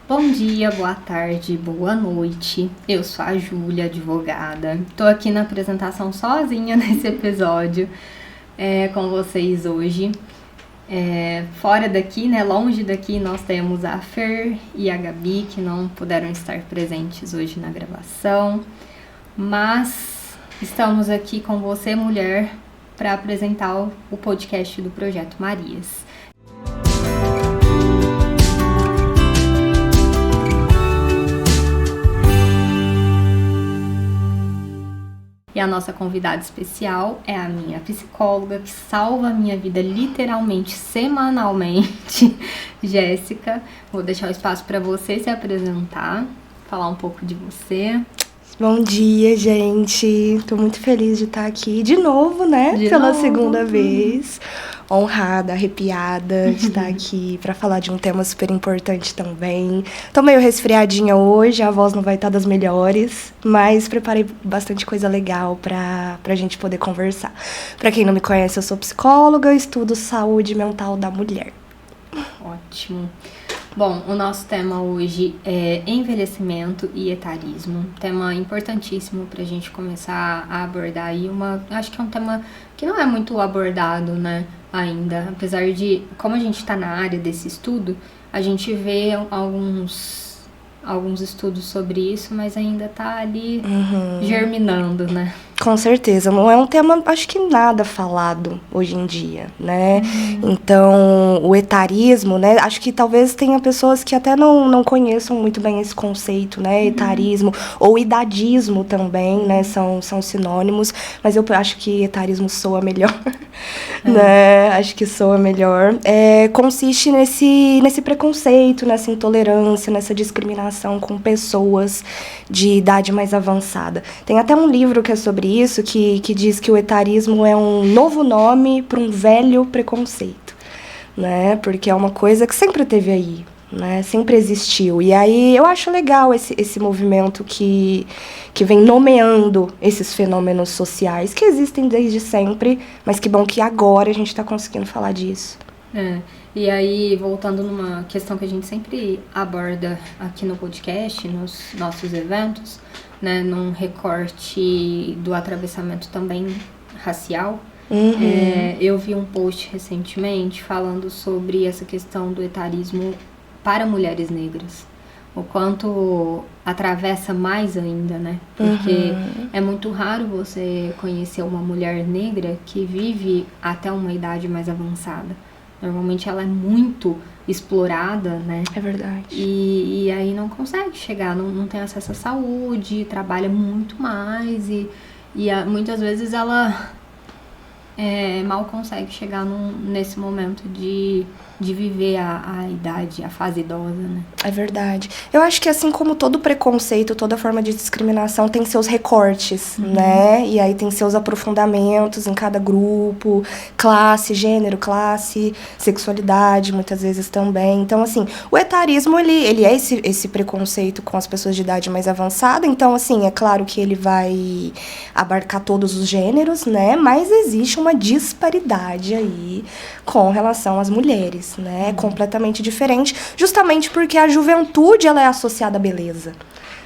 Bom dia, boa tarde, boa noite. Eu sou a Júlia, advogada. Tô aqui na apresentação sozinha nesse episódio com vocês hoje. Fora daqui, né, longe daqui, nós temos a Fer e a Gabi, que não puderam estar presentes hoje na gravação. Mas estamos aqui com você, mulher, para apresentar o podcast do Projeto Marias. E a nossa convidada especial é a minha psicóloga, que salva a minha vida literalmente, semanalmente, Jéssica. Vou deixar o espaço para você se apresentar, falar um pouco de você. Bom dia, gente. Tô muito feliz de estar aqui de novo, né? Pela segunda vez. Honrada, arrepiada de estar aqui para falar de um tema super importante também. Tô meio resfriadinha hoje, a voz não vai estar das melhores, mas preparei bastante coisa legal pra gente poder conversar. Pra quem não me conhece, eu sou psicóloga, estudo saúde mental da mulher. Ótimo. Bom, o nosso tema hoje é envelhecimento e etarismo, tema importantíssimo para a gente começar a abordar aí acho que é um tema que não é muito abordado, né, ainda, apesar de, como a gente está na área desse estudo, a gente vê alguns estudos sobre isso, mas ainda está ali germinando, né? Com certeza, não é um tema, acho que nada falado hoje em dia, né? Então, o etarismo, né? Acho que talvez tenha pessoas que até não conheçam muito bem esse conceito, né? Etarismo ou idadismo também, né? São sinônimos, mas eu acho que etarismo soa melhor, né? Acho que soa melhor. Consiste nesse preconceito, nessa intolerância, nessa discriminação com pessoas de idade mais avançada. Tem até um livro que é sobre isso, que diz que o etarismo é um novo nome para um velho preconceito, né? Porque é uma coisa que sempre teve aí, né? Sempre existiu. E aí eu acho legal esse movimento que vem nomeando esses fenômenos sociais que existem desde sempre, mas que bom que agora a gente está conseguindo falar disso. E aí, voltando numa questão que a gente sempre aborda aqui no podcast, nos nossos eventos, né, num recorte do atravessamento também racial, eu vi um post recentemente falando sobre essa questão do etarismo para mulheres negras, o quanto atravessa mais ainda, né? Porque é muito raro você conhecer uma mulher negra que vive até uma idade mais avançada. Normalmente ela é muito explorada, né? É verdade. E aí não consegue chegar, não tem acesso à saúde, trabalha muito mais e muitas vezes ela mal consegue chegar nesse momento de viver a idade, a fase idosa, né? É verdade. Eu acho que assim como todo preconceito, toda forma de discriminação tem seus recortes, né? E aí tem seus aprofundamentos em cada grupo, classe, gênero, sexualidade, muitas vezes também. Então, assim, o etarismo, ele é esse preconceito com as pessoas de idade mais avançada. Então, assim, é claro que ele vai abarcar todos os gêneros, né? Mas existe uma disparidade aí com relação às mulheres, né? Completamente diferente, justamente porque a juventude ela é associada à beleza,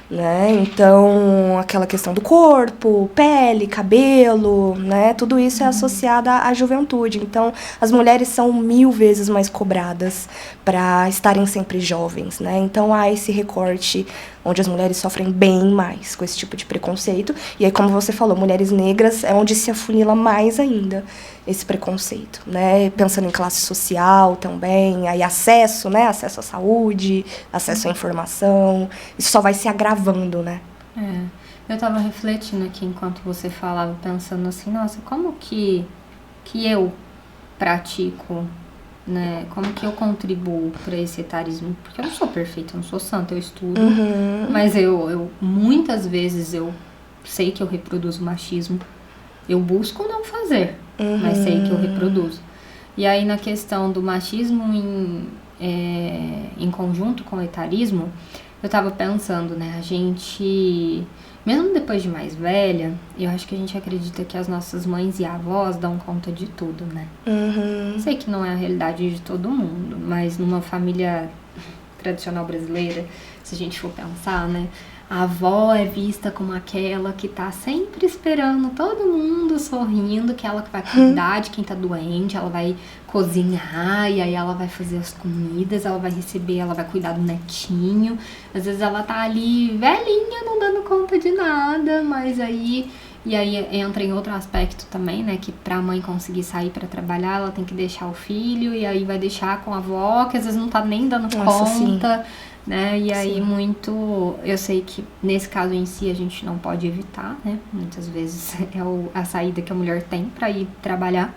né? Então, aquela questão do corpo, pele, cabelo, né? Tudo isso é associado à juventude. Então, as mulheres são 1000 vezes mais cobradas para estarem sempre jovens, né? Então, há esse recorte onde as mulheres sofrem bem mais com esse tipo de preconceito. E aí, como você falou, mulheres negras é onde se afunila mais ainda esse preconceito, né? Pensando em classe social também, aí acesso, né? Acesso à saúde, acesso à informação. Isso só vai se agravando, né? Eu tava refletindo aqui enquanto você falava, pensando assim, nossa, como que eu pratico, né? Como que eu contribuo para esse etarismo? Porque eu não sou perfeita, eu não sou santa, eu estudo, mas eu muitas vezes eu sei que eu reproduzo machismo, eu busco não fazer, mas sei que eu reproduzo. E aí na questão do machismo em conjunto com o etarismo, eu tava pensando, né, a gente, mesmo depois de mais velha, eu acho que a gente acredita que as nossas mães e avós dão conta de tudo, né? Sei que não é a realidade de todo mundo, mas numa família tradicional brasileira, se a gente for pensar, né? A avó é vista como aquela que tá sempre esperando todo mundo sorrindo, que ela que vai cuidar de quem tá doente, ela vai cozinhar, e aí ela vai fazer as comidas, ela vai receber, ela vai cuidar do netinho. Às vezes ela tá ali velhinha, não dando conta de nada, mas aí... E aí entra em outro aspecto também, né? Que pra mãe conseguir sair pra trabalhar, ela tem que deixar o filho, e aí vai deixar com a avó, que às vezes não tá nem dando conta... Né? E aí muito, eu sei que nesse caso em si a gente não pode evitar, né? Muitas vezes é a saída que a mulher tem para ir trabalhar,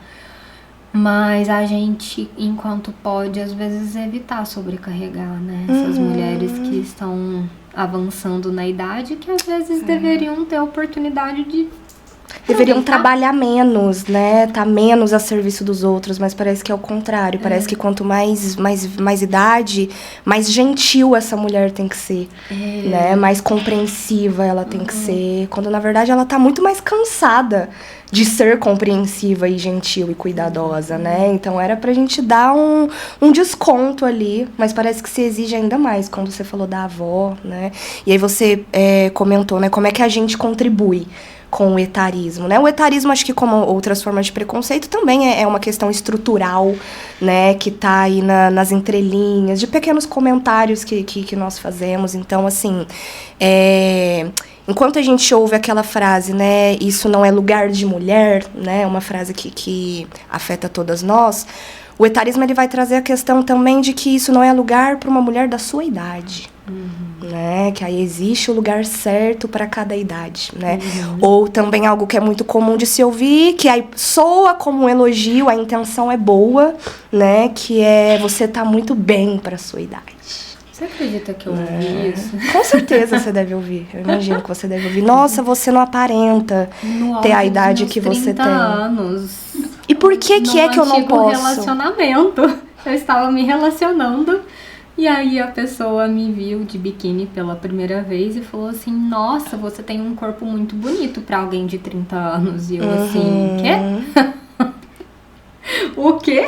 mas a gente, enquanto pode, às vezes evitar sobrecarregar, né? Essas mulheres que estão avançando na idade, que às vezes deveriam ter a oportunidade de... Deveriam trabalhar menos, né? Tá menos a serviço dos outros, mas parece que é o contrário. Parece que quanto mais idade, mais gentil essa mulher tem que ser, né? Mais compreensiva ela tem que ser. Quando, na verdade, ela tá muito mais cansada de ser compreensiva e gentil e cuidadosa, né? Então, era pra gente dar um desconto ali, mas parece que se exige ainda mais, quando você falou da avó, né? E aí você comentou, né? Como é que a gente contribui com o etarismo, né? O etarismo, acho que como outras formas de preconceito, também é uma questão estrutural, né? Que tá aí nas entrelinhas, de pequenos comentários que nós fazemos. Então, assim, enquanto a gente ouve aquela frase, né? Isso não é lugar de mulher, né? Uma frase que afeta todas nós. O etarismo, ele vai trazer a questão também de que isso não é lugar para uma mulher da sua idade. Né? Que aí existe o lugar certo para cada idade, né? Ou também algo que é muito comum de se ouvir, que aí soa como um elogio, a intenção é boa, né? Que é você tá muito bem para sua idade. Você acredita que eu ouvi isso? Com certeza você deve ouvir. Eu imagino que você deve ouvir. Nossa, você não aparenta ter a idade que você tem. Anos. E por que é que eu não posso? Relacionamento. Eu estava me relacionando. E aí a pessoa me viu de biquíni pela primeira vez e falou assim, nossa, você tem um corpo muito bonito pra alguém de 30 anos. E eu assim, quê? O quê?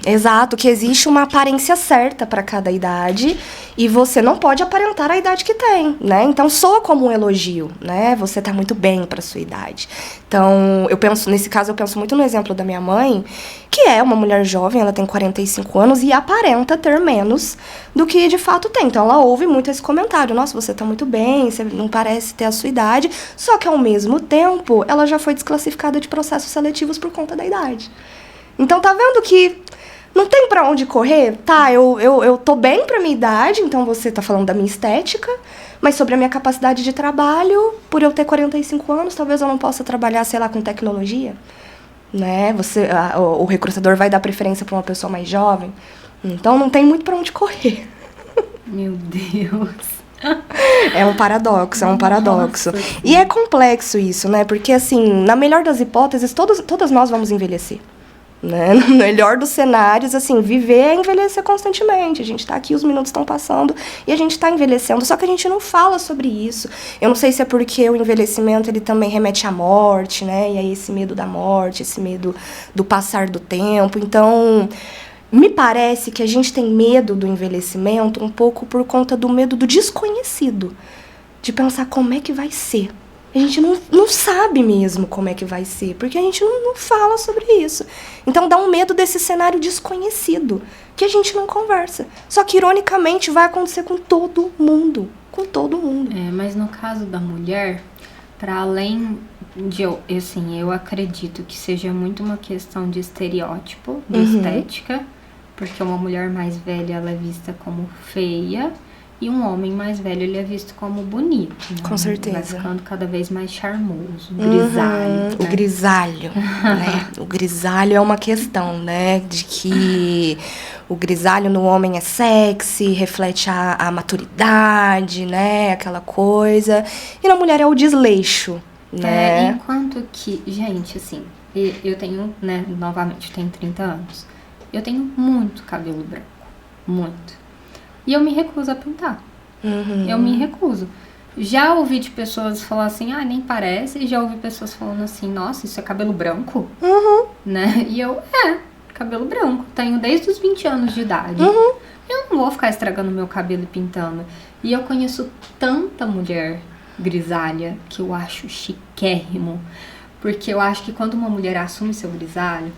Exato, que existe uma aparência certa para cada idade e você não pode aparentar a idade que tem, né? Então soa como um elogio, né? Você tá muito bem para sua idade. Então, nesse caso eu penso muito no exemplo da minha mãe, que é uma mulher jovem, ela tem 45 anos e aparenta ter menos do que de fato tem. Então ela ouve muito esse comentário, nossa, você tá muito bem, você não parece ter a sua idade, só que ao mesmo tempo ela já foi desclassificada de processos seletivos por conta da idade. Então, tá vendo que não tem pra onde correr? Tá, eu tô bem pra minha idade, então você tá falando da minha estética, mas sobre a minha capacidade de trabalho, por eu ter 45 anos, talvez eu não possa trabalhar, sei lá, com tecnologia, né? O recrutador vai dar preferência pra uma pessoa mais jovem, então não tem muito pra onde correr. Meu Deus... É um paradoxo. Nossa. E é complexo isso, né? Porque, assim, na melhor das hipóteses, todas nós vamos envelhecer. Né? No melhor dos cenários, assim, viver é envelhecer constantemente. A gente tá aqui, os minutos estão passando e a gente tá envelhecendo, só que a gente não fala sobre isso. Eu não sei se é porque o envelhecimento, ele também remete à morte, né? E aí esse medo da morte, esse medo do passar do tempo. Então, me parece que a gente tem medo do envelhecimento um pouco por conta do medo do desconhecido, de pensar como é que vai ser. A gente não sabe mesmo como é que vai ser, porque a gente não fala sobre isso. Então dá um medo desse cenário desconhecido, que a gente não conversa. Só que, ironicamente, vai acontecer com todo mundo. Com todo mundo. Mas no caso da mulher, para além de eu acredito que seja muito uma questão de estereótipo, de estética, porque uma mulher mais velha ela é vista como feia, e um homem mais velho, ele é visto como bonito. Né? Com certeza. Vai ficando cada vez mais charmoso, grisalho. Né? O grisalho, né? O grisalho é uma questão, né? De que o grisalho no homem é sexy, reflete a maturidade, né? Aquela coisa. E na mulher é o desleixo, né? Enquanto que, gente, assim, eu tenho, né? Novamente, eu tenho 30 anos. Eu tenho muito cabelo branco. Muito. E eu me recuso a pintar. Eu me recuso. Já ouvi de pessoas falar assim, nem parece. E já ouvi pessoas falando assim, nossa, isso é cabelo branco? Né? E eu, cabelo branco. Tenho desde os 20 anos de idade. eu não vou ficar estragando meu cabelo e pintando. E eu conheço tanta mulher grisalha que eu acho chiquérrimo. Porque eu acho que quando uma mulher assume seu grisalho,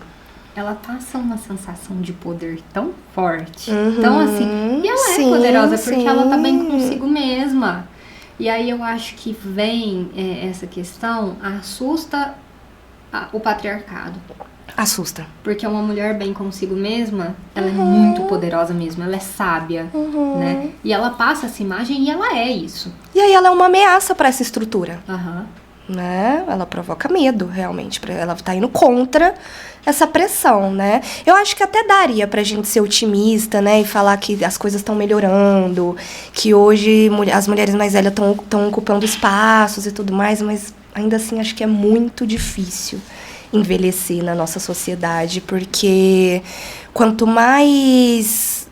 ela passa uma sensação de poder tão forte. Então, assim, e ela é poderosa porque ela tá bem consigo mesma. E aí eu acho que vem essa questão, assusta o patriarcado. Assusta. Porque uma mulher bem consigo mesma, ela é muito poderosa mesmo, ela é sábia, né? E ela passa essa imagem e ela é isso. E aí ela é uma ameaça pra essa estrutura. Aham. Né? Ela provoca medo, realmente. Ela tá indo contra essa pressão, né? Eu acho que até daria pra gente ser otimista, né? E falar que as coisas estão melhorando, que hoje as mulheres mais velhas estão ocupando espaços e tudo mais, mas ainda assim acho que é muito difícil envelhecer na nossa sociedade, porque quanto mais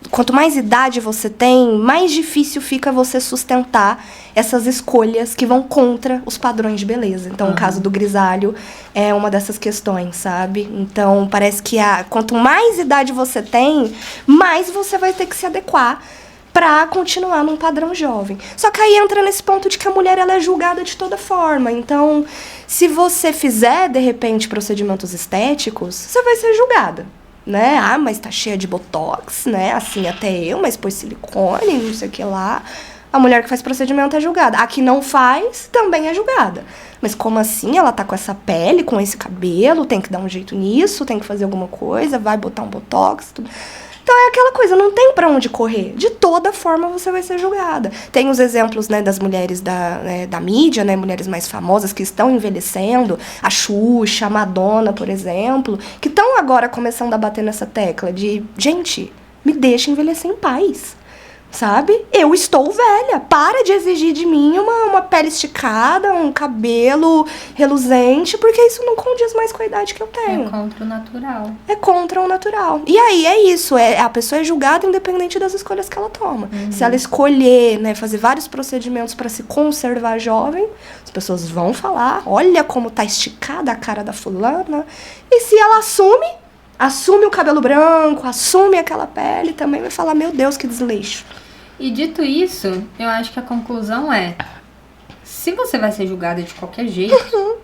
idade você tem, mais difícil fica você sustentar essas escolhas que vão contra os padrões de beleza. Então, o caso do grisalho é uma dessas questões, sabe? Então, parece que quanto mais idade você tem, mais você vai ter que se adequar pra continuar num padrão jovem. Só que aí entra nesse ponto de que a mulher ela é julgada de toda forma. Então, se você fizer, de repente, procedimentos estéticos, você vai ser julgada, né? Ah, mas tá cheia de botox, né? Assim, até eu, mas pôs silicone, não sei o que lá. A mulher que faz procedimento é julgada. A que não faz, também é julgada. Mas como assim? Ela tá com essa pele, com esse cabelo, tem que dar um jeito nisso, tem que fazer alguma coisa, vai botar um botox, tudo. Então é aquela coisa, não tem pra onde correr. De toda forma você vai ser julgada. Tem os exemplos, né, das mulheres da mídia, né, mulheres mais famosas que estão envelhecendo, a Xuxa, a Madonna, por exemplo, que estão agora começando a bater nessa tecla de, gente, me deixa envelhecer em paz. Sabe? Eu estou velha. Para de exigir de mim uma pele esticada, um cabelo reluzente, porque isso não condiz mais com a idade que eu tenho. É contra o natural. É contra o natural. E aí é isso. A pessoa é julgada independente das escolhas que ela toma. Se ela escolher, né, fazer vários procedimentos para se conservar jovem, as pessoas vão falar, olha como tá esticada a cara da fulana. E se ela assume o cabelo branco, assume aquela pele, também vai falar, meu Deus, que desleixo. E dito isso, eu acho que a conclusão é, se você vai ser julgada de qualquer jeito,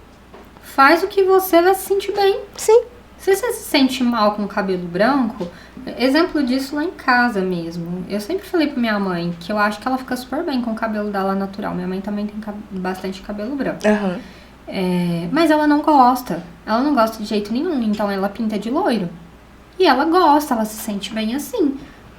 faz o que você vai se sentir bem. Sim. Se você se sente mal com o cabelo branco, exemplo disso lá em casa mesmo. Eu sempre falei pra minha mãe que eu acho que ela fica super bem com o cabelo dela natural. Minha mãe também tem bastante cabelo branco. Mas ela não gosta. Ela não gosta de jeito nenhum, então ela pinta de loiro. E ela gosta, ela se sente bem assim.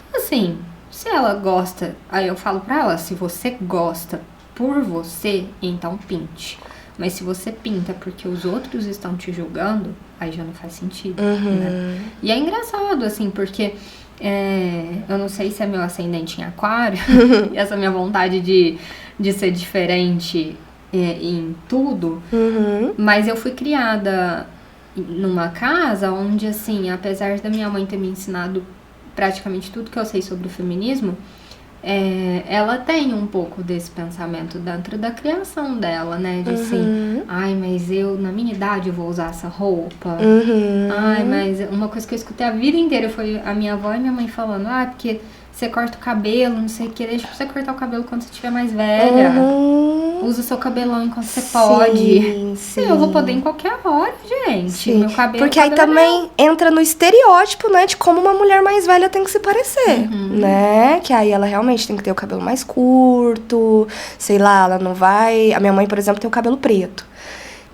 Então, assim, se ela gosta, aí eu falo pra ela, se você gosta por você, então pinte. Mas se você pinta porque os outros estão te julgando, aí já não faz sentido, né? E é engraçado, assim, porque eu não sei se é meu ascendente em aquário, e essa minha vontade de ser diferente em tudo, mas eu fui criada numa casa onde, assim, apesar da minha mãe ter me ensinado praticamente tudo que eu sei sobre o feminismo, ela tem um pouco desse pensamento dentro da criação dela, né? De assim, ai, mas eu, na minha idade, eu vou usar essa roupa. Ai, mas uma coisa que eu escutei a vida inteira foi a minha avó e minha mãe falando, porque você corta o cabelo, não sei o que, deixa pra você cortar o cabelo quando você estiver mais velha. Usa o seu cabelão enquanto você pode. Sim, eu vou poder em qualquer hora, gente. Sim. Meu cabelo. Porque aí também entra no estereótipo, né, de como uma mulher mais velha tem que se parecer, né? Que aí ela realmente tem que ter o cabelo mais curto, sei lá, ela não vai... A minha mãe, por exemplo, tem o cabelo preto.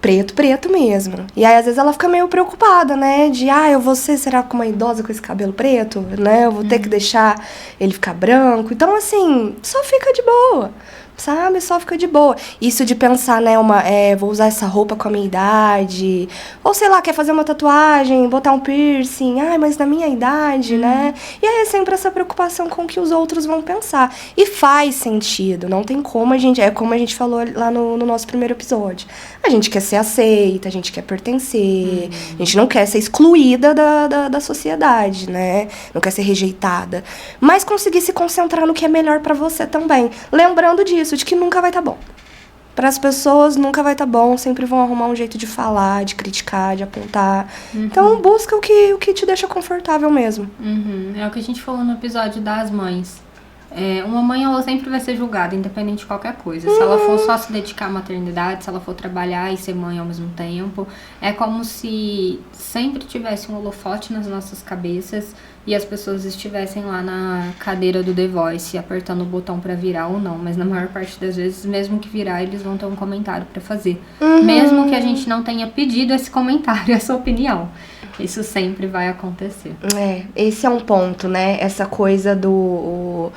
Preto mesmo. E aí, às vezes, ela fica meio preocupada, né? De, eu vou ser, será que uma idosa com esse cabelo preto, né? Eu vou ter que deixar ele ficar branco. Então, assim, só fica de boa. Sabe? Só fica de boa. Isso de pensar, né, vou usar essa roupa com a minha idade. Ou, sei lá, quer fazer uma tatuagem, botar um piercing. Mas na minha idade, né? E aí é sempre essa preocupação com o que os outros vão pensar. E faz sentido. Não tem como é como a gente falou lá no nosso primeiro episódio. A gente quer ser aceita, a gente quer pertencer. A gente não quer ser excluída da sociedade, né? Não quer ser rejeitada. Mas conseguir se concentrar no que é melhor pra você também. Lembrando disso, de que nunca vai estar bom. Para as pessoas nunca vai estar bom, sempre vão arrumar um jeito de falar, de criticar, de apontar. Então busca o que te deixa confortável mesmo. É o que a gente falou no episódio das mães. Uma mãe, ela sempre vai ser julgada, independente de qualquer coisa. Se ela for só se dedicar à maternidade, se ela for trabalhar e ser mãe ao mesmo tempo, é como se sempre tivesse um holofote nas nossas cabeças e as pessoas estivessem lá na cadeira do The Voice, apertando o botão pra virar ou não. Mas na maior parte das vezes, mesmo que virar, eles vão ter um comentário pra fazer. Mesmo que a gente não tenha pedido esse comentário, essa opinião. Isso sempre vai acontecer. Esse é um ponto, né? Essa coisa do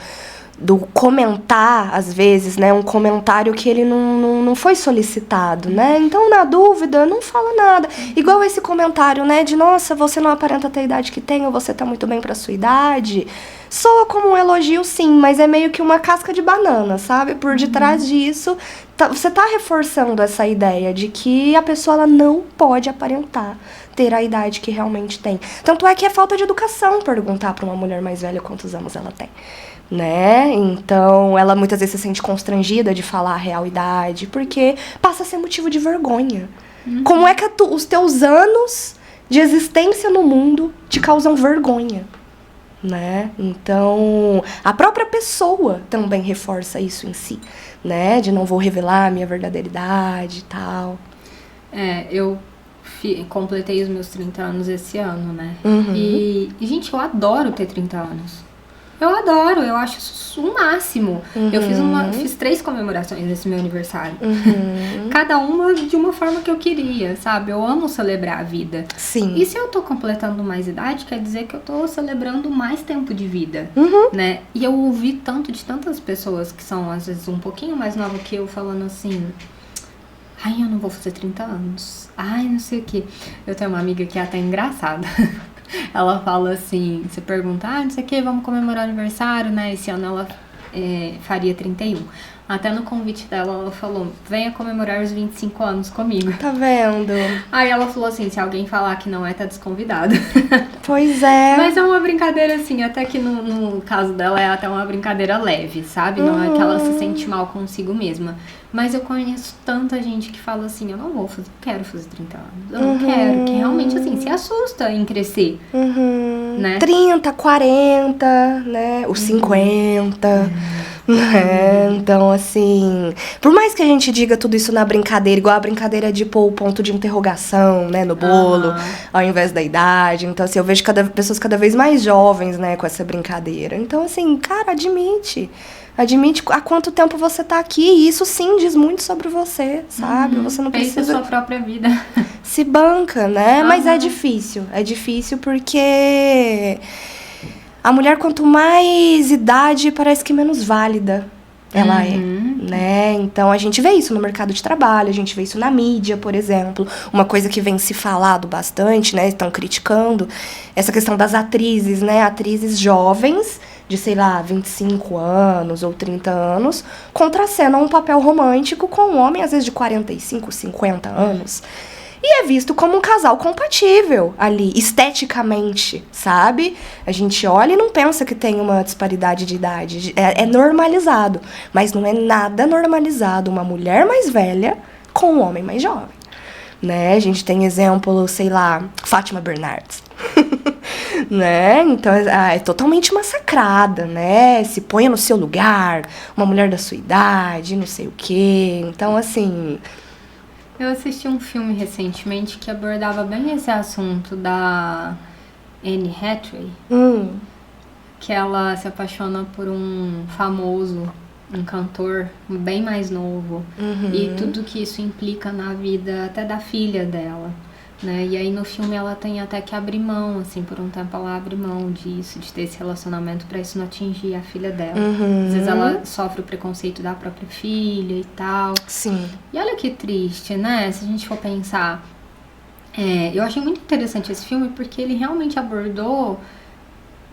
comentar, às vezes, né? Um comentário que ele não foi solicitado, né? Então, na dúvida, não fala nada. Igual esse comentário, né? De, nossa, você não aparenta ter a idade que tem, ou você tá muito bem pra sua idade. Soa como um elogio, sim, mas é meio que uma casca de banana, sabe? Por detrás disso, você tá reforçando essa ideia de que a pessoa ela não pode aparentar ter a idade que realmente tem. Tanto é que é falta de educação perguntar pra uma mulher mais velha quantos anos ela tem, né? Então, ela muitas vezes se sente constrangida de falar a real idade, porque passa a ser motivo de vergonha. Como é que os teus anos de existência no mundo te causam vergonha, né? Então, a própria pessoa também reforça isso em si, né? De não vou revelar a minha verdadeira idade e tal. Eu completei os meus 30 anos esse ano, né? E, gente, eu adoro ter 30 anos. Eu adoro, eu acho isso o máximo. Eu fiz 3 comemorações nesse meu aniversário. Cada uma de uma forma que eu queria, sabe? Eu amo celebrar a vida. Sim. E se eu tô completando mais idade, quer dizer que eu tô celebrando mais tempo de vida, né? E eu ouvi tanto de tantas pessoas que são, às vezes, um pouquinho mais novas que eu, falando assim... Ai, eu não vou fazer 30 anos. Ai, não sei o quê. Eu tenho uma amiga que é até engraçada. Ela fala assim, você pergunta, não sei o que, vamos comemorar o aniversário, né? Esse ano ela faria 31. Até no convite dela, ela falou, venha comemorar os 25 anos comigo. Tá vendo? Aí ela falou assim, se alguém falar que não tá desconvidado. Pois é. Mas é uma brincadeira assim, até que no caso dela é até uma brincadeira leve, sabe? Não é que ela se sente mal consigo mesma. Mas eu conheço tanta gente que fala assim, eu não quero fazer 30 anos. Eu não quero, que realmente assim, se assusta em crescer. Né? 30, 40, né? Os 50. Né? Então, assim, por mais que a gente diga tudo isso na brincadeira, igual a brincadeira de pôr o ponto de interrogação, né, no bolo, ao invés da idade. Então, assim, eu vejo pessoas cada vez mais jovens, né, com essa brincadeira. Então, assim, cara, admite há quanto tempo você tá aqui. E isso sim diz muito sobre você, sabe? Você não precisa... Pensa a sua própria vida. Se banca, né? Mas é difícil. É difícil porque a mulher, quanto mais idade, parece que menos válida ela é, né? Então, a gente vê isso no mercado de trabalho, a gente vê isso na mídia, por exemplo. Uma coisa que vem se falado bastante, né? Estão criticando essa questão das atrizes, né? Atrizes jovens de, sei lá, 25 anos ou 30 anos, contracenam um papel romântico com um homem, às vezes, de 45, 50 anos. E é visto como um casal compatível ali, esteticamente, sabe? A gente olha e não pensa que tem uma disparidade de idade. É normalizado, mas não é nada normalizado uma mulher mais velha com um homem mais jovem, né? A gente tem exemplo, sei lá, Fátima Bernardes. Né? Então é totalmente massacrada, né? Se ponha no seu lugar, uma mulher da sua idade, não sei o quê. Então, assim... Eu assisti um filme recentemente que abordava bem esse assunto da Anne Hathaway, que ela se apaixona por um famoso, um cantor bem mais novo, e tudo que isso implica na vida até da filha dela, né? E aí no filme ela tem até que abrir mão, assim, por um tempo ela abre mão disso, de ter esse relacionamento pra isso não atingir a filha dela. Às vezes ela sofre o preconceito da própria filha e tal. Sim. E olha que triste, né? Se a gente for pensar, eu achei muito interessante esse filme porque ele realmente abordou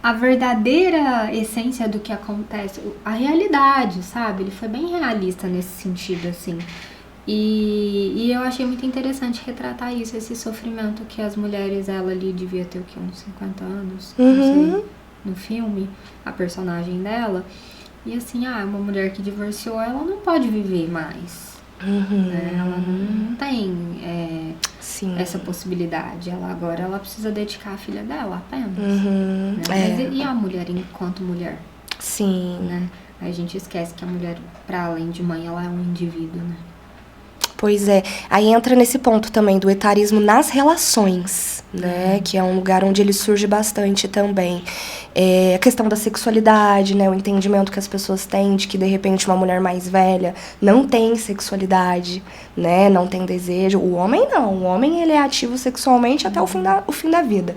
a verdadeira essência do que acontece, a realidade, sabe? Ele foi bem realista nesse sentido, assim. E eu achei muito interessante retratar isso, esse sofrimento que as mulheres, ela ali devia ter o quê? Uns 50 anos, não sei, no filme, a personagem dela. E assim, uma mulher que divorciou, ela não pode viver mais. Né? Ela não tem Sim. essa possibilidade. Agora ela precisa dedicar a filha dela apenas. Uhum. Né? Mas e a mulher enquanto mulher? Sim. Né? A gente esquece que a mulher, para além de mãe, ela é um indivíduo, né? Pois é. Aí entra nesse ponto também do etarismo nas relações, né? Que é um lugar onde ele surge bastante também. A questão da sexualidade, né? O entendimento que as pessoas têm de que, de repente, uma mulher mais velha não tem sexualidade, né? Não tem desejo. O homem, não. O homem, ele é ativo sexualmente até o fim da vida.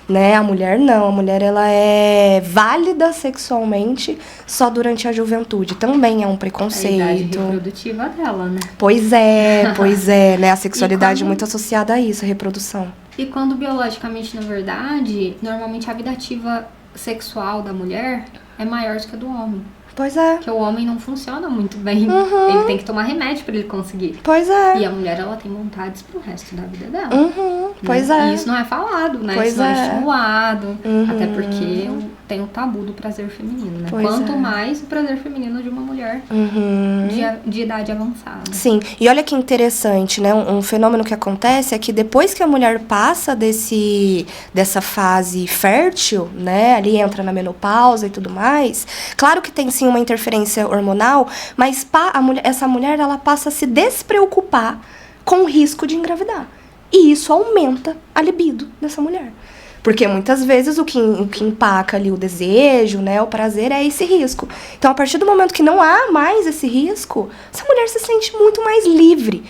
Né? A mulher, não. A mulher, ela é válida sexualmente só durante a juventude. Também é um preconceito. A idade reprodutiva dela, né? Pois é, né? A sexualidade é muito associada a isso, a reprodução. E quando biologicamente, na verdade, normalmente a vida ativa sexual da mulher é maior do que a do homem. Pois é. Porque o homem não funciona muito bem. Ele tem que tomar remédio pra ele conseguir. Pois é. E a mulher, ela tem vontades pro resto da vida dela. Pois é. E isso não é falado, né? Pois isso não é é. estimulado. Até porque tem o tabu do prazer feminino, né? Pois Quanto é. mais o prazer feminino de uma mulher de idade avançada. Sim. E olha que interessante, né? Um fenômeno que acontece é que depois que a mulher passa dessa fase fértil, né? Ali entra na menopausa e tudo mais. Claro que tem sim uma interferência hormonal, mas essa mulher, ela passa a se despreocupar com o risco de engravidar. E isso aumenta a libido dessa mulher. Porque muitas vezes o que empaca ali o desejo, né, o prazer, é esse risco. Então, a partir do momento que não há mais esse risco, essa mulher se sente muito mais livre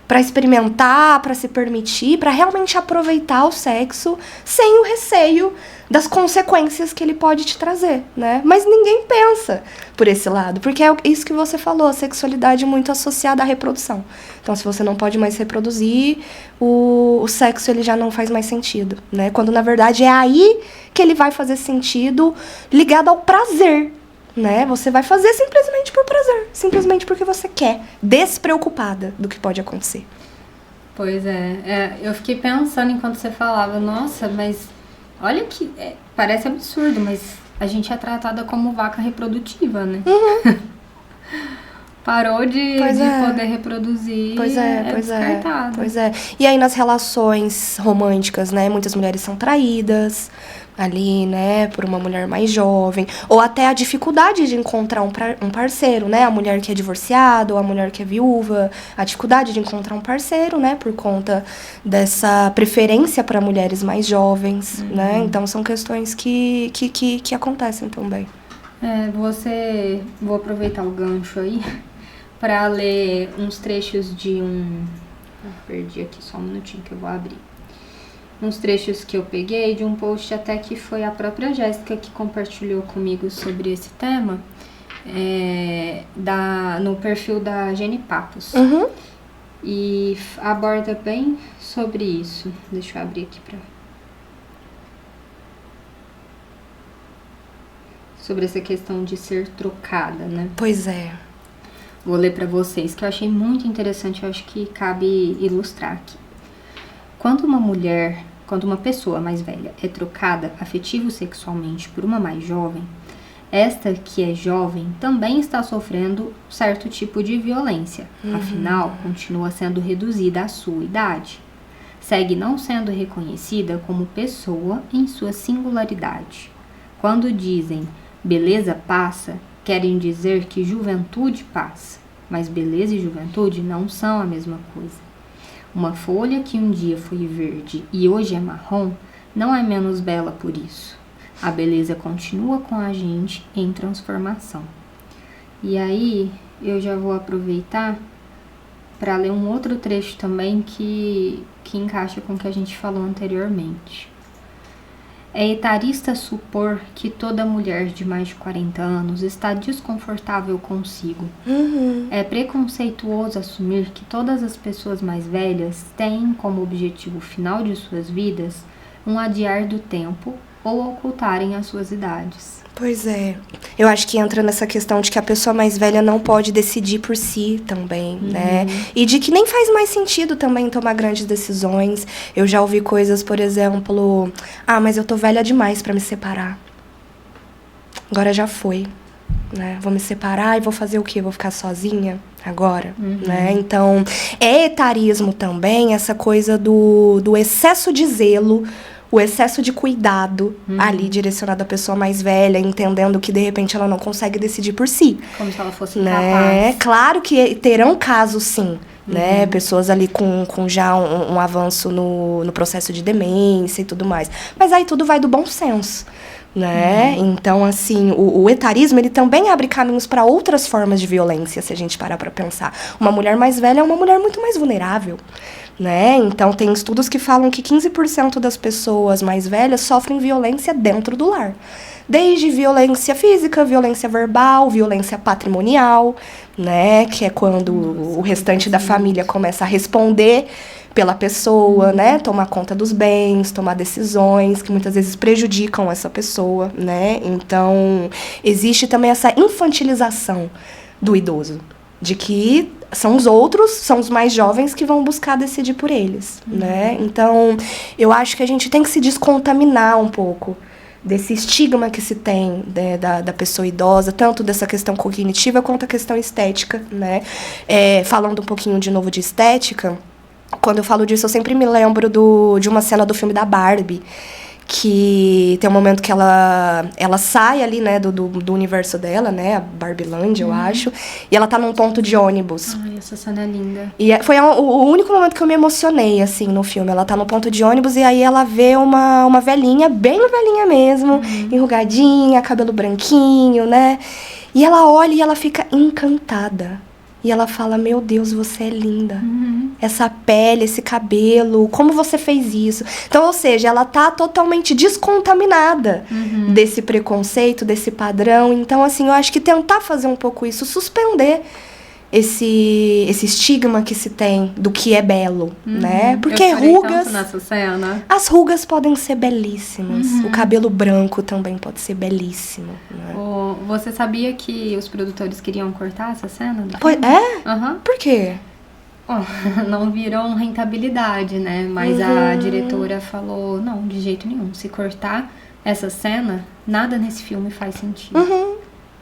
para experimentar, para se permitir, para realmente aproveitar o sexo sem o receio das consequências que ele pode te trazer, né? Mas ninguém pensa por esse lado, porque é isso que você falou, a sexualidade é muito associada à reprodução. Então, se você não pode mais reproduzir, o sexo ele já não faz mais sentido, né? Quando, na verdade, é aí que ele vai fazer sentido ligado ao prazer, né? Você vai fazer simplesmente por prazer, simplesmente porque você quer, despreocupada do que pode acontecer. Pois eu fiquei pensando enquanto você falava, nossa, mas olha que parece absurdo, mas a gente é tratada como vaca reprodutiva, né? Parou de poder reproduzir, descartada. Pois é. E aí nas relações românticas, né, muitas mulheres são traídas ali, né, por uma mulher mais jovem, ou até a dificuldade de encontrar um parceiro, né, a mulher que é divorciada ou a mulher que é viúva, a dificuldade de encontrar um parceiro, né, por conta dessa preferência para mulheres mais jovens, né, então são questões que acontecem também. Vou aproveitar o gancho aí para ler uns trechos de perdi aqui só um minutinho que eu vou abrir. Uns trechos que eu peguei de um post até que foi a própria Jéssica que compartilhou comigo sobre esse tema no perfil da Gene Papos. E aborda bem sobre isso. Deixa eu abrir aqui sobre essa questão de ser trocada, né? Pois é. Vou ler para vocês, que eu achei muito interessante, eu acho que cabe ilustrar aqui. Quando uma pessoa mais velha é trocada afetivo-sexualmente por uma mais jovem, esta que é jovem também está sofrendo certo tipo de violência. Afinal, continua sendo reduzida à sua idade. Segue não sendo reconhecida como pessoa em sua singularidade. Quando dizem beleza passa, querem dizer que juventude passa, mas beleza e juventude não são a mesma coisa. Uma folha que um dia foi verde e hoje é marrom não é menos bela por isso. A beleza continua com a gente em transformação. E aí eu já vou aproveitar para ler um outro trecho também que encaixa com o que a gente falou anteriormente. É etarista supor que toda mulher de mais de 40 anos está desconfortável consigo. É preconceituoso assumir que todas as pessoas mais velhas têm como objetivo final de suas vidas um adiar do tempo ou ocultarem as suas idades. Pois é. Eu acho que entra nessa questão de que a pessoa mais velha não pode decidir por si também, né? E de que nem faz mais sentido também tomar grandes decisões. Eu já ouvi coisas, por exemplo, mas eu tô velha demais pra me separar. Agora já foi. né? Vou me separar e vou fazer o quê? Vou ficar sozinha agora, né? Então, é etarismo também essa coisa do excesso de zelo, o excesso de cuidado ali direcionado à pessoa mais velha, entendendo que de repente ela não consegue decidir por si. Como se ela fosse né? incapaz. Claro que terão casos, sim, né? Pessoas ali com já um avanço no processo de demência e tudo mais. Mas aí tudo vai do bom senso, né? Então, assim, o etarismo, ele também abre caminhos para outras formas de violência, se a gente parar para pensar. Uma mulher mais velha é uma mulher muito mais vulnerável, né? Então, tem estudos que falam que 15% das pessoas mais velhas sofrem violência dentro do lar. Desde violência física, violência verbal, violência patrimonial, né? Que é quando o restante da família começa a responder pela pessoa, né? Tomar conta dos bens, tomar decisões que muitas vezes prejudicam essa pessoa, né? Então, existe também essa infantilização do idoso, de que são os outros, são os mais jovens que vão buscar decidir por eles, né? Então, eu acho que a gente tem que se descontaminar um pouco desse estigma que se tem, né, da pessoa idosa, tanto dessa questão cognitiva quanto a questão estética, né? Falando um pouquinho de novo de estética, quando eu falo disso, eu sempre me lembro de uma cena do filme da Barbie, que tem um momento que ela sai ali, né, do universo dela, né, a Barbilândia, eu acho, e ela tá num ponto de ônibus. Ai, essa cena é linda. E foi o único momento que eu me emocionei, assim, no filme. Ela tá no ponto de ônibus e aí ela vê uma velhinha, bem velhinha mesmo, enrugadinha, cabelo branquinho, né, e ela olha e ela fica encantada. E ela fala, meu Deus, você é linda. Essa pele, esse cabelo, como você fez isso? Então, ou seja, ela tá totalmente descontaminada desse preconceito, desse padrão. Então, assim, eu acho que tentar fazer um pouco isso, suspender esse estigma que se tem do que é belo, né? Porque rugas... tanto nessa cena. As rugas podem ser belíssimas. O cabelo branco também pode ser belíssimo, né? Você sabia que os produtores queriam cortar essa cena do Pois, filme? é? Por quê? Não viram rentabilidade, né? Mas a diretora falou, não, de jeito nenhum. Se cortar essa cena, nada nesse filme faz sentido.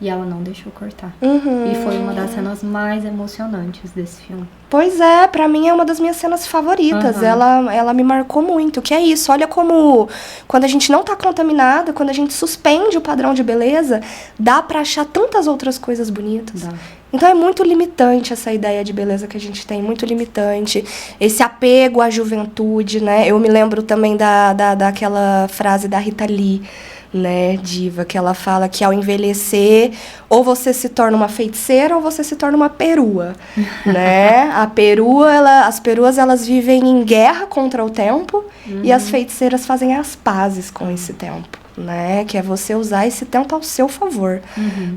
E ela não deixou cortar. E foi uma das cenas mais emocionantes desse filme. Pois é, pra mim é uma das minhas cenas favoritas. Ela me marcou muito, que é isso. Olha como, quando a gente não tá contaminada, quando a gente suspende o padrão de beleza, dá pra achar tantas outras coisas bonitas. Dá. Então é muito limitante essa ideia de beleza que a gente tem, muito limitante. Esse apego à juventude, né? Eu me lembro também daquela frase da Rita Lee, né, diva, que ela fala que ao envelhecer, ou você se torna uma feiticeira ou você se torna uma perua, né? As peruas, elas vivem em guerra contra o tempo e as feiticeiras fazem as pazes com esse tempo, né? Que é você usar esse tempo ao seu favor,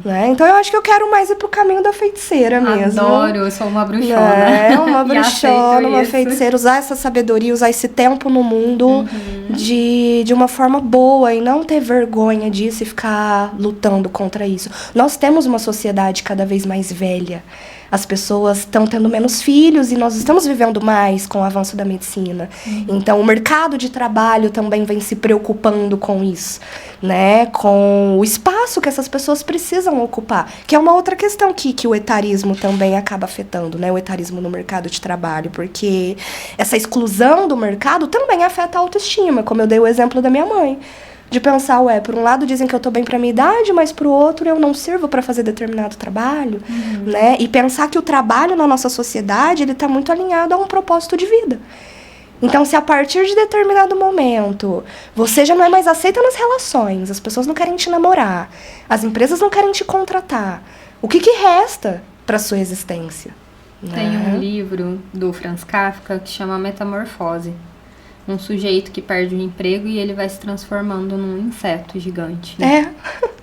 né? Então eu acho que eu quero mais ir pro caminho da feiticeira mesmo. Adoro, eu sou uma bruxona. Uma E bruxona, aceito uma isso. feiticeira, usar essa sabedoria, usar esse tempo no mundo de uma forma boa e não ter vergonha disso e ficar lutando contra isso. Nós temos uma sociedade cada vez mais velha. As pessoas estão tendo menos filhos e nós estamos vivendo mais com o avanço da medicina. Então, o mercado de trabalho também vem se preocupando com isso, né? Com o espaço que essas pessoas precisam ocupar, que é uma outra questão que o etarismo também acaba afetando, né? O etarismo no mercado de trabalho, porque essa exclusão do mercado também afeta a autoestima, como eu dei o exemplo da minha mãe. De pensar, por um lado dizem que eu tô bem pra minha idade, mas pro outro eu não sirvo pra fazer determinado trabalho, né? E pensar que o trabalho na nossa sociedade, ele tá muito alinhado a um propósito de vida. Então, se a partir de determinado momento você já não é mais aceita nas relações, as pessoas não querem te namorar, as empresas não querem te contratar, o que resta pra sua existência? Tem Né? um livro do Franz Kafka que chama Metamorfose. Um sujeito que perde o emprego e ele vai se transformando num inseto gigante.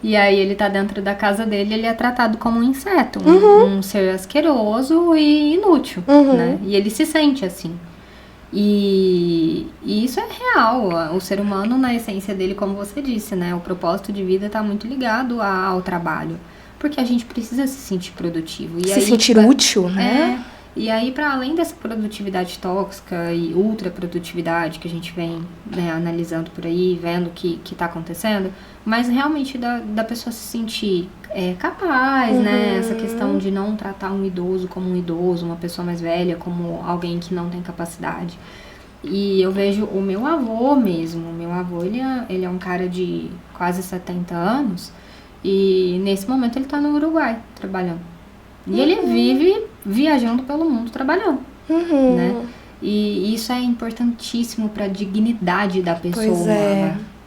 E aí ele tá dentro da casa dele e ele é tratado como um inseto. Um ser asqueroso e inútil, né? E ele se sente assim. E isso é real. O ser humano, na essência dele, como você disse, né? O propósito de vida tá muito ligado ao trabalho. Porque a gente precisa se sentir produtivo. E Se aí, sentir útil, né? E aí, para além dessa produtividade tóxica e ultraprodutividade que a gente vem, né, analisando por aí, vendo que tá acontecendo, mas realmente da pessoa se sentir capaz, né? Essa questão de não tratar um idoso como um idoso, uma pessoa mais velha como alguém que não tem capacidade. E eu vejo o meu avô mesmo. O meu avô, ele é um cara de quase 70 anos e nesse momento ele tá no Uruguai trabalhando. E ele vive viajando pelo mundo trabalhando, né? E isso é importantíssimo para a dignidade da pessoa,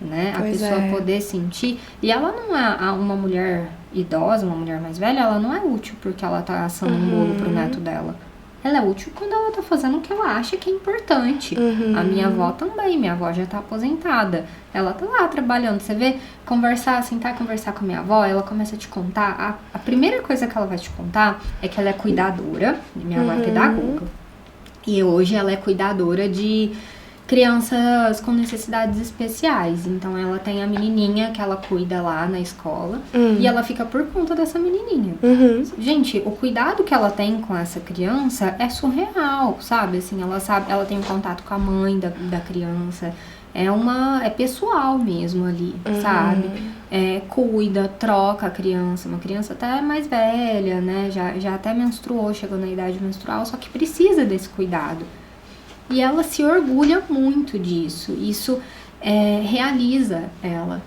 né? A pessoa poder sentir. E ela não é uma mulher idosa, uma mulher mais velha, ela não é útil porque ela tá assando um bolo pro neto dela. Ela é útil quando ela tá fazendo o que ela acha que é importante. A minha avó também, minha avó já tá aposentada. Ela tá lá trabalhando. Você vê, sentar e conversar com a minha avó, ela começa a te contar. A primeira coisa que ela vai te contar é que ela é cuidadora. Minha avó é pedagoga. E hoje ela é cuidadora de crianças com necessidades especiais. Então ela tem a menininha que ela cuida lá na escola e ela fica por conta dessa menininha. Gente, o cuidado que ela tem com essa criança é surreal, sabe? Assim, ela tem um contato com a mãe da criança. É pessoal mesmo ali, sabe? Cuida, troca a criança. Uma criança até mais velha, né? Já até menstruou, chegou na idade menstrual, só que precisa desse cuidado. E ela se orgulha muito disso. Isso realiza ela.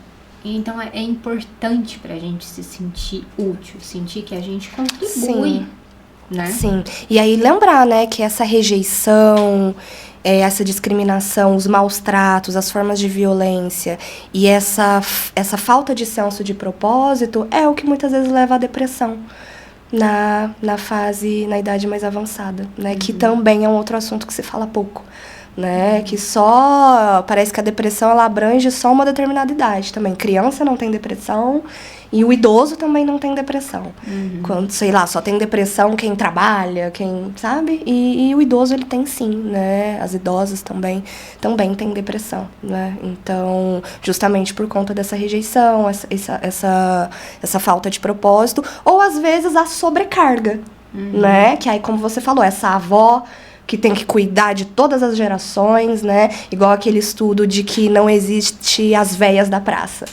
Então é importante pra gente se sentir útil, sentir que a gente contribui, né? Sim. E aí lembrar, né, que essa rejeição, essa discriminação, os maus tratos, as formas de violência e essa falta de senso de propósito é o que muitas vezes leva à depressão. Na idade mais avançada, né? Que também é um outro assunto que se fala pouco, né? Que parece que a depressão, ela abrange só uma determinada idade também. Criança não tem depressão e o idoso também não tem depressão. Quando, sei lá, só tem depressão quem trabalha, quem, sabe? E o idoso, ele tem sim, né? As idosas também têm depressão, né? Então, justamente por conta dessa rejeição, essa falta de propósito, ou às vezes a sobrecarga, né? Que aí, como você falou, essa avó que tem que cuidar de todas as gerações, né? Igual aquele estudo de que não existe as véias da praça,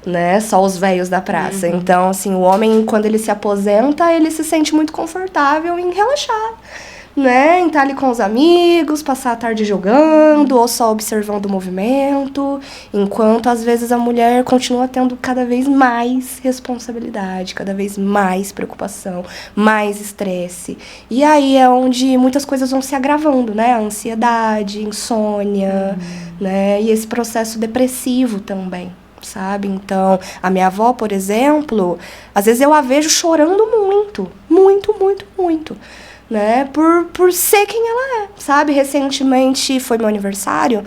né? Só os velhos da praça. Então, assim, o homem, quando ele se aposenta, ele se sente muito confortável em relaxar, né? Em estar ali com os amigos, passar a tarde jogando, ou só observando o movimento, enquanto, às vezes, a mulher continua tendo cada vez mais responsabilidade, cada vez mais preocupação, mais estresse. E aí é onde muitas coisas vão se agravando, né? A ansiedade, insônia, né? E esse processo depressivo também, sabe? Então, a minha avó, por exemplo, às vezes eu a vejo chorando muito, né? Por ser quem ela é, sabe? Recentemente foi meu aniversário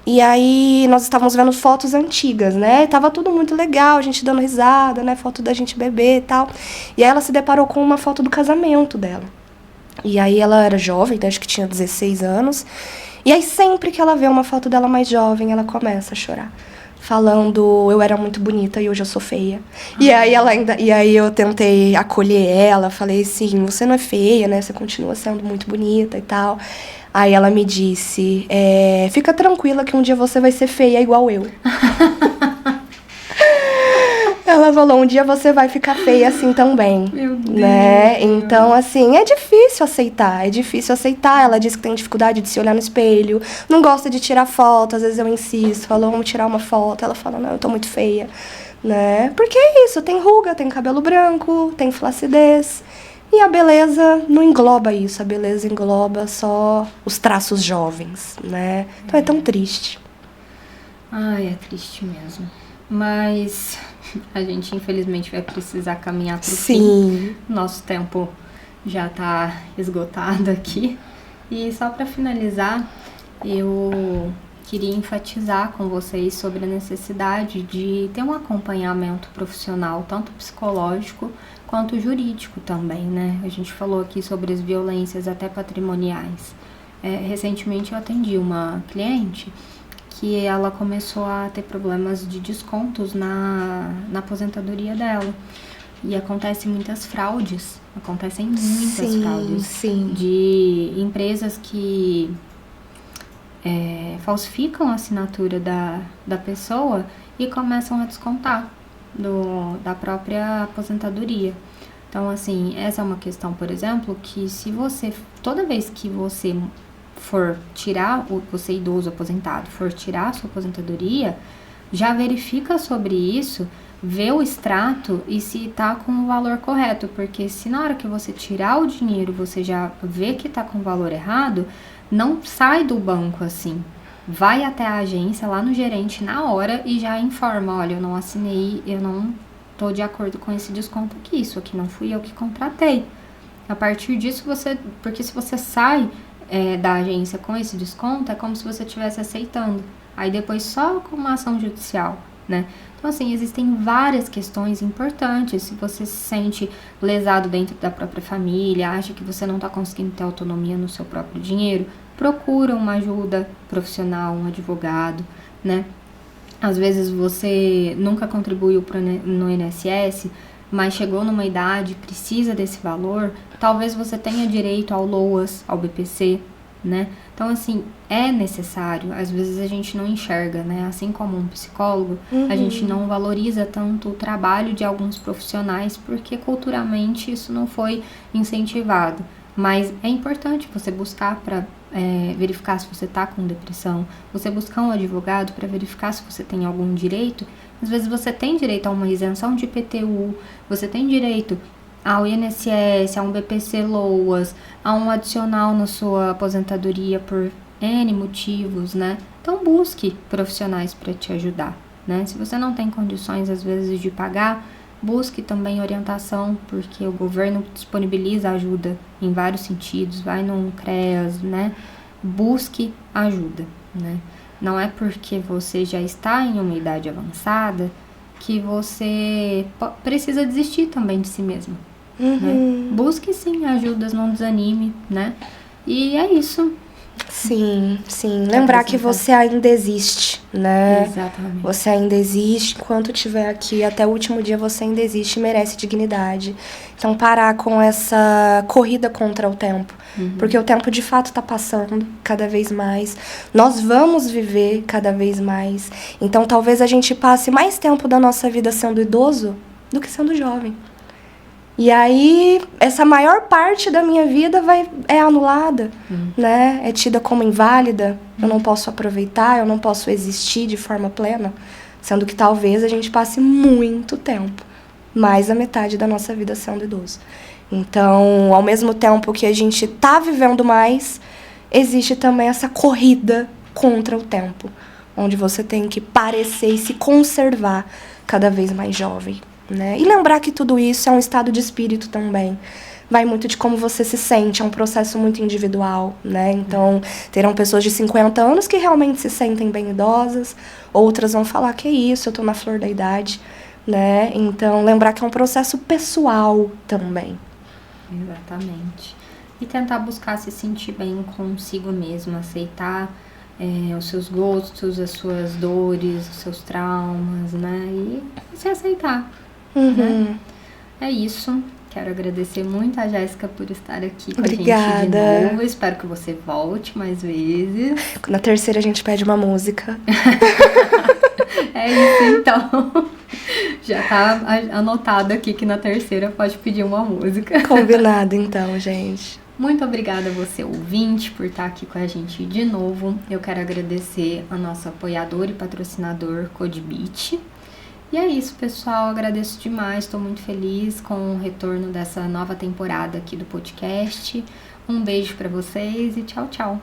e aí nós estávamos vendo fotos antigas, né? Tava tudo muito legal, a gente dando risada, né? Foto da gente bebê e tal. E aí ela se deparou com uma foto do casamento dela. E aí ela era jovem, acho que tinha 16 anos. E aí sempre que ela vê uma foto dela mais jovem, ela começa a chorar. Falando, eu era muito bonita e hoje eu sou feia. E aí eu tentei acolher ela, falei assim, você não é feia, né? Você continua sendo muito bonita e tal. Aí ela me disse, fica tranquila que um dia você vai ser feia igual eu. Ela falou, um dia você vai ficar feia assim também. Meu Deus. Né? Então, assim, é difícil aceitar. Ela disse que tem dificuldade de se olhar no espelho, não gosta de tirar foto, às vezes eu insisto, falou, vamos tirar uma foto. Ela fala, não, eu tô muito feia, né? Porque é isso, tem ruga, tem cabelo branco, tem flacidez. E a beleza não engloba isso, a beleza engloba só os traços jovens, né? Então é tão triste. Ai, é triste mesmo. Mas a gente, infelizmente, vai precisar caminhar para o fim. Nosso tempo já está esgotado aqui. E só para finalizar, eu queria enfatizar com vocês sobre a necessidade de ter um acompanhamento profissional, tanto psicológico quanto jurídico também, né? A gente falou aqui sobre as violências até patrimoniais. Recentemente eu atendi uma cliente que ela começou a ter problemas de descontos na aposentadoria dela. E acontecem muitas fraudes. Acontecem muitas fraudes. Sim. De empresas que falsificam a assinatura da pessoa e começam a descontar da própria aposentadoria. Então, assim, essa é uma questão, por exemplo, que se você, toda vez que você for tirar, você idoso aposentado, for tirar a sua aposentadoria, já verifica sobre isso, vê o extrato e se tá com o valor correto, porque se na hora que você tirar o dinheiro, você já vê que tá com o valor errado, não sai do banco assim. Vai até a agência, lá no gerente, na hora, e já informa, olha, eu não assinei, eu não tô de acordo com esse desconto aqui, isso aqui não fui eu que contratei. A partir disso, porque se você sai da agência com esse desconto, é como se você estivesse aceitando. Aí depois só com uma ação judicial, né? Então, assim, existem várias questões importantes. Se você se sente lesado dentro da própria família, acha que você não está conseguindo ter autonomia no seu próprio dinheiro, procura uma ajuda profissional, um advogado, né? Às vezes você nunca contribuiu no INSS, mas chegou numa idade, precisa desse valor, talvez você tenha direito ao LOAS, ao BPC, né? Então, assim, é necessário, às vezes a gente não enxerga, né? Assim como um psicólogo, a gente não valoriza tanto o trabalho de alguns profissionais, porque culturalmente isso não foi incentivado. Mas é importante você buscar para verificar se você está com depressão, você buscar um advogado para verificar se você tem algum direito. Às vezes você tem direito a uma isenção de IPTU, você tem direito ao INSS, a um BPC LOAS, a um adicional na sua aposentadoria por N motivos, né? Então busque profissionais para te ajudar, né? Se você não tem condições, às vezes, de pagar, busque também orientação, porque o governo disponibiliza ajuda em vários sentidos, vai num CREAS, né? Busque ajuda, né? Não é porque você já está em uma idade avançada que você precisa desistir também de si mesmo. Né? Busque sim ajudas, não desanime, né? E é isso. Sim. Lembrar que você ainda existe, né? Exatamente. Você ainda existe, enquanto estiver aqui, até o último dia você ainda existe e merece dignidade. Então, parar com essa corrida contra o tempo. Porque o tempo, de fato, está passando cada vez mais. Nós vamos viver cada vez mais. Então, talvez a gente passe mais tempo da nossa vida sendo idoso do que sendo jovem. E aí, essa maior parte da minha vida é anulada, né? É tida como inválida, eu não posso aproveitar, eu não posso existir de forma plena, sendo que talvez a gente passe muito tempo, mais da metade da nossa vida sendo idoso. Então, ao mesmo tempo que a gente tá vivendo mais, existe também essa corrida contra o tempo, onde você tem que parecer e se conservar cada vez mais jovem. Né? E lembrar que tudo isso é um estado de espírito também. Vai muito de como você se sente, é um processo muito individual, né? Então, terão pessoas de 50 anos que realmente se sentem bem idosas, outras vão falar que é isso, eu tô na flor da idade, né? Então, lembrar que é um processo pessoal também. Exatamente. E tentar buscar se sentir bem consigo mesmo, aceitar os seus gostos, as suas dores, os seus traumas, né? E se aceitar. Né? É isso. Quero agradecer muito a Jéssica por estar aqui com a gente de novo. Espero que você volte mais vezes. Na terceira a gente pede uma música. É isso, então. Já tá anotado aqui que na terceira pode pedir uma música. Combinado, então, gente. Muito obrigada a você, ouvinte, por estar aqui com a gente de novo. Eu quero agradecer a nosso apoiador e patrocinador, Codebit. E é isso, pessoal. Agradeço demais. Estou muito feliz com o retorno dessa nova temporada aqui do podcast. Um beijo para vocês e tchau, tchau.